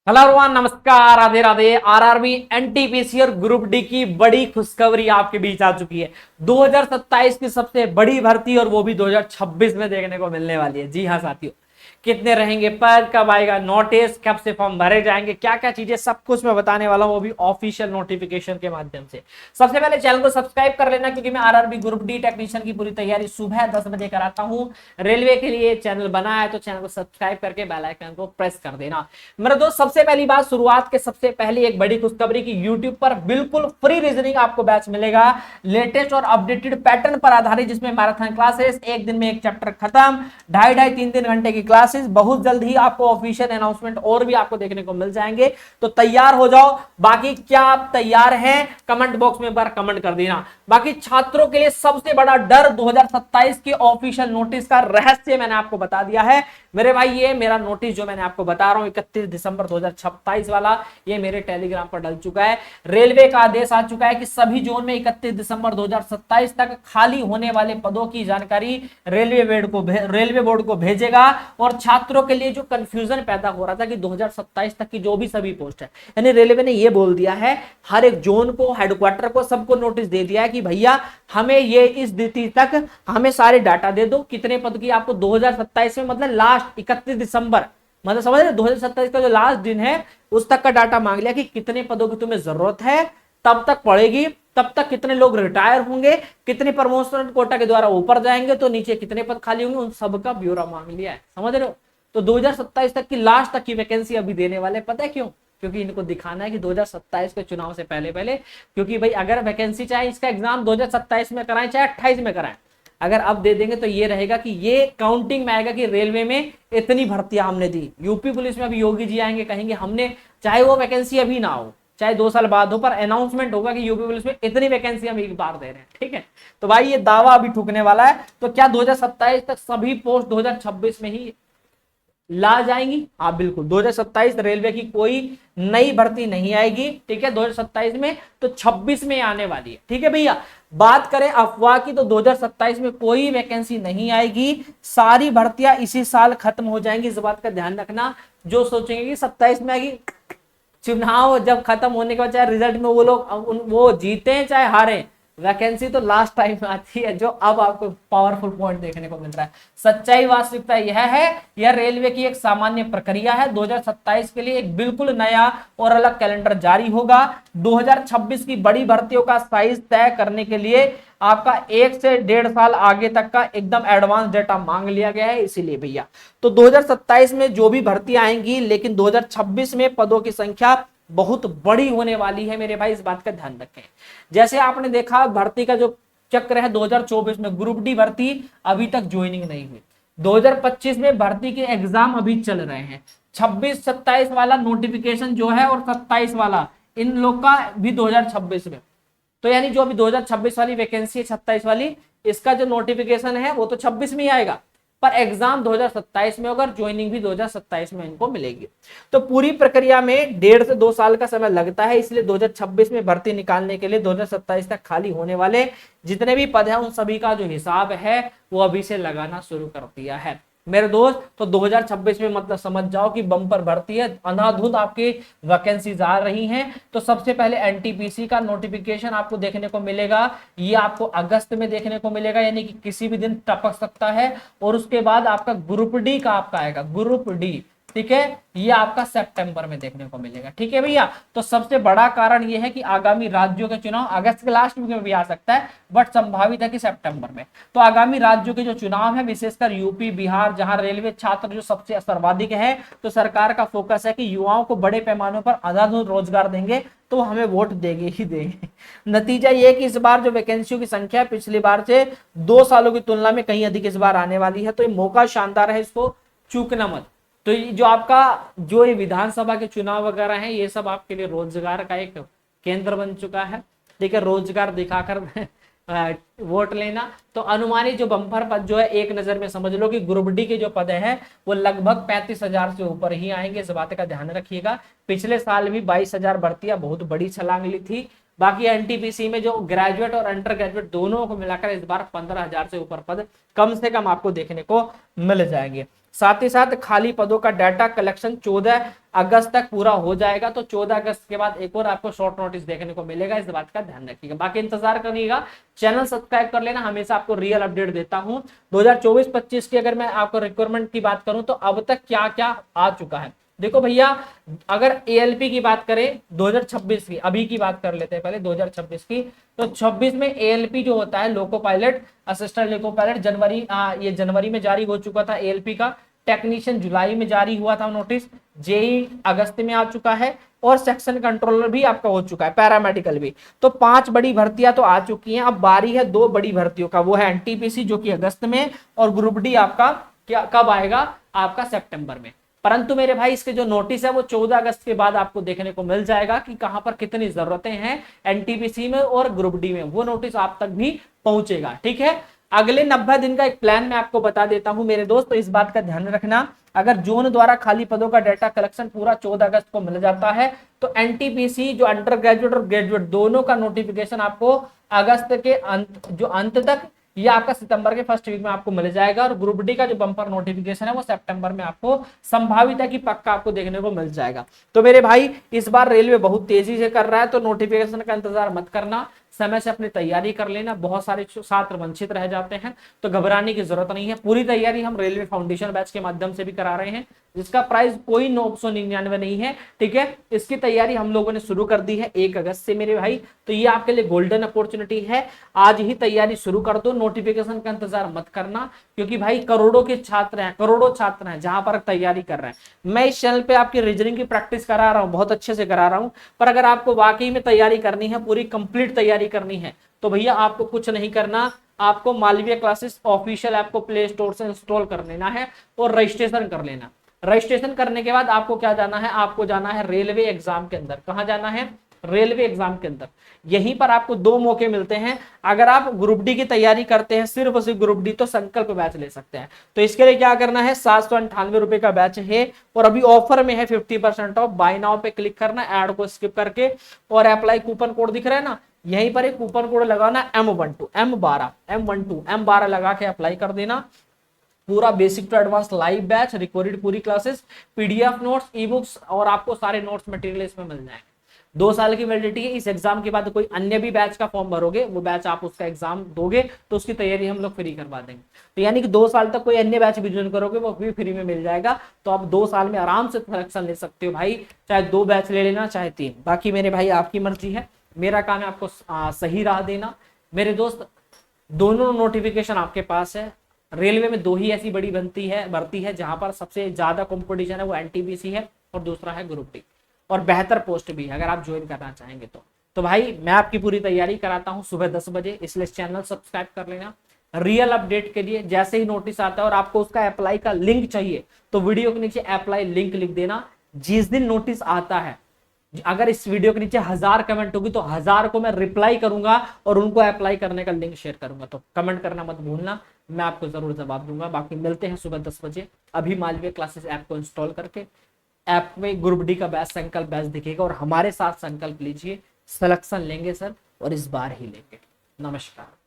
Hello everyone, नमस्कार, Radhe Radhe. RRB NTPC और group D की बड़ी खुशखबरी आपके बीच आ चुकी है। 2027 की सबसे बड़ी भर्ती और वो भी 2026 में देखने को मिलने वाली है। जी हाँ साथियों, कितने रहेंगे पद, कब आएगा नोटिस, कब से फॉर्म भरे जाएंगे, क्या क्या चीजें, सब कुछ मैं बताने वाला हूं, वो भी ऑफिशियल नोटिफिकेशन के माध्यम से। सबसे पहले चैनल को सब्सक्राइब कर लेना, क्योंकि मैं आरआरबी ग्रुप डी टेक्नीशियन की पूरी तैयारी सुबह 10 बजे कराता हूं। रेलवे के लिए चैनल बना है तो चैनल को सब्सक्राइब करके बेल आइकन को प्रेस कर देना। मेरे दोस्त, सबसे पहली बात, शुरुआत के सबसे पहले एक बड़ी खुशखबरी की यूट्यूब पर बिल्कुल फ्री रीजनिंग आपको बैच मिलेगा, लेटेस्ट और अपडेटेड पैटर्न पर आधारित, जिसमें मैराथन क्लासेस, एक दिन में एक चैप्टर खत्म, ढाई ढाई तीन तीन घंटे की क्लासेस। बहुत जल्द ही आपको ऑफिशियल अनाउंसमेंट और भी आपको देखने को मिल जाएंगे, तो तैयार हो जाओ। बाकी क्या आप तैयार हैं, कमेंट बॉक्स में एक बार कमेंट कर देना। बाकी छात्रों के लिए सबसे बड़ा डर 2027 के ऑफिशियल नोटिस का रहस्य मैंने आपको बता दिया है मेरे भाई। ये मेरा नोटिस जो मैंने आपको बता रहा हूं 31 दिसंबर 2027 वाला, ये मेरे टेलीग्राम पर डल चुका है। रेलवे का आदेश आ चुका है कि सभी जोन में 31 दिसंबर 2027 तक खाली होने वाले पदों की जानकारी रेलवे बोर्ड को भेजेगा। और छात्रों के लिए जो कंफ्यूजन पैदा हो रहा था कि 2027 तक की जो भी सभी पोस्ट है, यानी रेलवे ने ये बोल दिया है, हर एक जोन को, हेडक्वार्टर को, सबको नोटिस दे दिया है कि भैया हमें ये इस तिथि तक हमें सारे डाटा दे दो, कितने पद की आपको 2027 में, मतलब लास्ट 31 दिसंबर, मतलब समझ रहे, 2027 का जो लास्ट दिन है उस तक का डाटा मांग लिया कि कितने पदों की तुम्हें जरूरत है, तब तक पड़ेगी, तब तक कितने लोग रिटायर होंगे, कितने प्रमोशन कोटा के द्वारा ऊपर जाएंगे, तो नीचे कितने पद खाली होंगे, उन सबका ब्यौरा मांग लिया है। समझ रहे हो? तो 2027 तक की लास्ट तक की वैकेंसी अभी देने वाले। पता है क्यों? क्योंकि इनको दिखाना है कि 2027 के चुनाव से पहले पहले, क्योंकि भाई अगर वैकेंसी चाहे इसका एग्जाम 2027 में कराएं चाहे 28 में कराएं, अगर अब दे देंगे तो ये रहेगा कि ये काउंटिंग में आएगा कि रेलवे में इतनी भर्तियां हमने दी। यूपी पुलिस में अभी योगी जी आएंगे, कहेंगे हमने, चाहे वो वैकेंसी अभी ना हो, चाहे 2 साल बाद हो, पर अनाउंसमेंट होगा कि यूपी पुलिस में इतनी वैकेंसी हम एक बार दे रहे हैं। ठीक है, तो भाई ये दावा अभी ठुकने वाला है। तो क्या 2027 तक सभी पोस्ट 2026 में ही ला जाएंगी? हाँ बिल्कुल, 2027 रेलवे की कोई नई भर्ती नहीं आएगी। ठीक है, 2027 में, तो 26 में आने वाली है। ठीक है भैया, बात करें अफवाह की, तो 2027 में कोई वैकेंसी नहीं आएगी, सारी भर्तियां इसी साल खत्म हो जाएंगी। इस बात का ध्यान रखना। जो सोचेंगे कि 27 में आएगी, चुनाव जब खत्म होने के बाद चाहे रिजल्ट में वो लोग वो जीते हैं चाहे हारे, वैकेंसी तो लास्ट टाइम में आती है, जो अब आपको पावरफुल पॉइंट देखने को मिल रहा है। सच्चाई वास्तविकता यह है, यह रेलवे की एक सामान्य प्रक्रिया है। 2027 के लिए एक बिल्कुल नया और अलग कैलेंडर जारी होगा। 2026 की बड़ी भर्तियों का साइज तय करने के लिए आपका 1 से 1.5 साल आगे तक का एकदम एडवांस डेटा मांग लिया गया है, इसीलिए भैया। तो 2027 में जो भी भर्ती आएंगी, लेकिन 2026 में पदों की संख्या बहुत बड़ी होने वाली है मेरे भाई, इस बात का ध्यान रखें। जैसे आपने देखा भर्ती का जो चक्र है, 2024 में ग्रुप डी भर्ती अभी तक ज्वाइनिंग नहीं हुई, 2025 में भर्ती के एग्जाम अभी चल रहे हैं, 26-27 वाला नोटिफिकेशन जो है और 27 वाला, इन लोग का भी 2026 में। तो यानी जो अभी 2026 वाली वैकेंसी है, 27 वाली, इसका जो नोटिफिकेशन है वो तो 26 में ही आएगा, पर एग्जाम 2027 में होगा, ज्वाइनिंग भी 2027 में इनको मिलेगी। तो पूरी प्रक्रिया में 1.5 से 2 साल का समय लगता है, इसलिए 2026 में भर्ती निकालने के लिए 2027 तक खाली होने वाले जितने भी पद हैं उन सभी का जो हिसाब है वो अभी से लगाना शुरू कर दिया है मेरे दोस्त। तो 2026 में मतलब समझ जाओ कि बम्पर भर्ती है, अंधाधुंध आपकी वैकेंसीज आ रही हैं। तो सबसे पहले एनटीपीसी का नोटिफिकेशन आपको देखने को मिलेगा, ये आपको अगस्त में देखने को मिलेगा, यानी कि किसी भी दिन टपक सकता है। और उसके बाद आपका ग्रुप डी का आपका आएगा, ग्रुप डी, ठीक है, ये आपका सितंबर में देखने को मिलेगा। ठीक है भैया, तो सबसे बड़ा कारण ये है कि आगामी राज्यों के चुनाव अगस्त के लास्ट वीक में भी आ सकता है, बट संभावित है कि सितंबर में। तो आगामी राज्यों के जो चुनाव है, विशेषकर यूपी, बिहार, जहां रेलवे छात्र जो सबसे सर्वाधिक है, तो सरकार का फोकस है कि युवाओं को बड़े पैमाने पर अंधाधुंध रोजगार देंगे, तो हमें वोट देंगे ही देंगे। नतीजा ये कि इस बार जो वैकेंसियों की संख्या पिछली बार से 2 सालों की तुलना में कहीं अधिक इस बार आने वाली है। तो ये मौका शानदार है, इसको चूकना मत। तो ये जो आपका जो ये विधानसभा के चुनाव वगैरह हैं, ये सब आपके लिए रोजगार का एक केंद्र बन चुका है। ठीक है, रोजगार दिखाकर वोट लेना। तो अनुमानित जो बम्पर पद जो है, एक नजर में समझ लो कि ग्रुप डी के जो पद हैं वो लगभग 35,000 से ऊपर ही आएंगे, इस बात का ध्यान रखिएगा। पिछले साल भी 22,000 भर्तियां बहुत बड़ी छलांग ली थी, बाकी एनटीपीसी में जो ग्रेजुएट और अंडर ग्रेजुएट दोनों को मिलाकर इस बार 15,000 से ऊपर पद कम से कम आपको देखने को मिल जाएंगे। साथ ही साथ खाली पदों का डाटा कलेक्शन 14 अगस्त तक पूरा हो जाएगा, तो 14 अगस्त के बाद एक और आपको शॉर्ट नोटिस देखने को मिलेगा, इस बात का ध्यान रखिएगा। बाकी इंतजार करिएगा, चैनल सब्सक्राइब कर लेना, हमेशा आपको रियल अपडेट देता हूं। 2024-25 की अगर मैं आपको रिक्वायरमेंट की बात करूं तो अब तक क्या क्या आ चुका है, देखो भैया, अगर एएलपी की बात करें 2026 की, अभी की बात कर लेते हैं पहले 2026 की, तो 26 में एएलपी जो होता है loco pilot, assistant loco pilot, ये जनवरी में जारी हो चुका था एएलपी का। टेक्नीशियन जुलाई में जारी हुआ था नोटिस, जेई अगस्त में आ चुका है, और सेक्शन कंट्रोलर भी आपका हो चुका है, पैरामेडिकल भी। तो 5 बड़ी भर्तियां तो आ चुकी हैं, अब बारी है 2 बड़ी भर्तियों का, वो है एनटीपीसी जो कि अगस्त में, और ग्रुप डी आपका क्या कब आएगा, आपका सितंबर में। परंतु मेरे भाई इसके जो नोटिस है वो 14 अगस्त के बाद आपको देखने को मिल जाएगा कि कहां पर कितनी जरूरतें हैं एनटीपीसी में और ग्रुप डी में, वो नोटिस आप तक भी पहुंचेगा। ठीक है, अगले 90 दिन का एक प्लान मैं आपको बता देता हूं मेरे दोस्त, तो इस बात का ध्यान रखना। अगर जोन द्वारा खाली पदों का डाटा कलेक्शन पूरा 14 अगस्त को मिल जाता है, तो एनटीपीसी जो अंडर ग्रेजुएट और ग्रेजुएट दोनों का नोटिफिकेशन आपको अगस्त के अंत तक या आपका सितंबर के फर्स्ट वीक में आपको मिल जाएगा, और ग्रुप डी का जो बम्पर नोटिफिकेशन है वो सितंबर में आपको संभावित है कि पक्का आपको देखने को मिल जाएगा। तो मेरे भाई इस बार रेलवे बहुत तेजी से कर रहा है, तो नोटिफिकेशन का इंतजार मत करना, समय से अपनी तैयारी कर लेना। बहुत सारे छात्र वंचित रह जाते हैं, तो घबराने की जरूरत नहीं है। पूरी तैयारी हम रेलवे फाउंडेशन बैच के माध्यम से भी करा रहे हैं, जिसका प्राइस कोई 999 नहीं है। ठीक है, इसकी तैयारी हम लोगों ने शुरू कर दी है 1 अगस्त से मेरे भाई, तो ये आपके लिए गोल्डन अपॉर्चुनिटी है, आज ही तैयारी शुरू कर दो, नोटिफिकेशन का इंतजार मत करना, क्योंकि भाई करोड़ों के छात्र हैं, करोड़ों छात्र हैं जहां पर तैयारी कर रहे हैं। मैं इस चैनल पे आपकी रीजनिंग की प्रैक्टिस करा रहा हूं, बहुत अच्छे से करा रहा हूं, पर अगर आपको वाकई में तैयारी करनी है, पूरी कंप्लीट तैयारी करनी है, तो भैया आपको कुछ नहीं करना, आपको मालवीय क्लासेस ऑफिशियल ऐप को प्ले स्टोर से इंस्टॉल कर लेना है और रजिस्ट्रेशन कर लेना। रजिस्ट्रेशन करने के बाद आपको क्या जाना है, आपको जाना है रेलवे एग्जाम के अंदर। कहां जाना है, रेलवे एग्जाम के अंदर। यहीं पर आपको 2 मौके मिलते हैं। अगर आप ग्रुप डी की तैयारी करते हैं, सिर्फ और सिर्फ ग्रुप डी, तो संकल्प बैच ले सकते हैं। तो इसके लिए क्या करना है, 798 रुपए का बैच है, और अभी ऑफर में है 50% ऑफ। बाय नाउ पे क्लिक करना, ऐड को स्किप करके, और अप्लाई कूपन कोड दिख रहा है ना, यहीं पर एक कूपन कोड लगाना M12 लगा के अप्लाई कर देना। पूरा basic to advance live batch, recorded पूरी classes, PDF notes, e books, और आपको सारे नोट्स मटेरियल इसमें मिल जाएंगे। 2 साल की वैलिडिटी है। इस एग्जाम के बाद कोई अन्य भी बैच का फॉर्म भरोगे, वो बैच आप उसका एग्जाम दोगे तो उसकी तैयारी हम लोग फ्री करवा देंगे। तो यानी कि 2 साल तक कोई अन्य बैच भी ज्वाइन करोगे वो भी फ्री में मिल जाएगा। तो आप 2 साल में आराम से सिलेक्शन ले सकते हो भाई, चाहे 2 बैच ले लेना चाहे 3। बाकी मेरे भाई आपकी मर्जी है, मेरा काम है आपको सही राह देना। मेरे दोस्त दोनों नोटिफिकेशन आपके पास है। रेलवे में 2 ही ऐसी बड़ी भर्ती है जहां पर सबसे ज्यादा कंपटीशन है, वो एनटीपीसी है, और दूसरा है ग्रुप डी, और बेहतर पोस्ट भी है अगर आप ज्वाइन करना चाहेंगे तो भाई मैं आपकी पूरी तैयारी कराता हूं सुबह 10 बजे, इसलिए चैनल सब्सक्राइब कर लेना रियल अपडेट के लिए। जैसे ही नोटिस आता है और आपको उसका अप्लाई का लिंक चाहिए, तो वीडियो के नीचे अप्लाई लिंक लिख देना। जिस दिन नोटिस आता है, अगर इस वीडियो के नीचे 1000 कमेंट होगी तो 1000 को मैं रिप्लाई करूंगा और उनको अप्लाई करने का लिंक शेयर करूंगा। तो कमेंट करना मत भूलना, मैं आपको जरूर जवाब दूंगा। बाकी मिलते हैं सुबह 10 बजे। अभी मालवीय क्लासेस ऐप को इंस्टॉल करके ऐप में ग्रुप डी का बैच, संकल्प बैच दिखेगा, और हमारे साथ संकल्प लीजिए, सिलेक्शन लेंगे सर, और इस बार ही लेंगे। नमस्कार।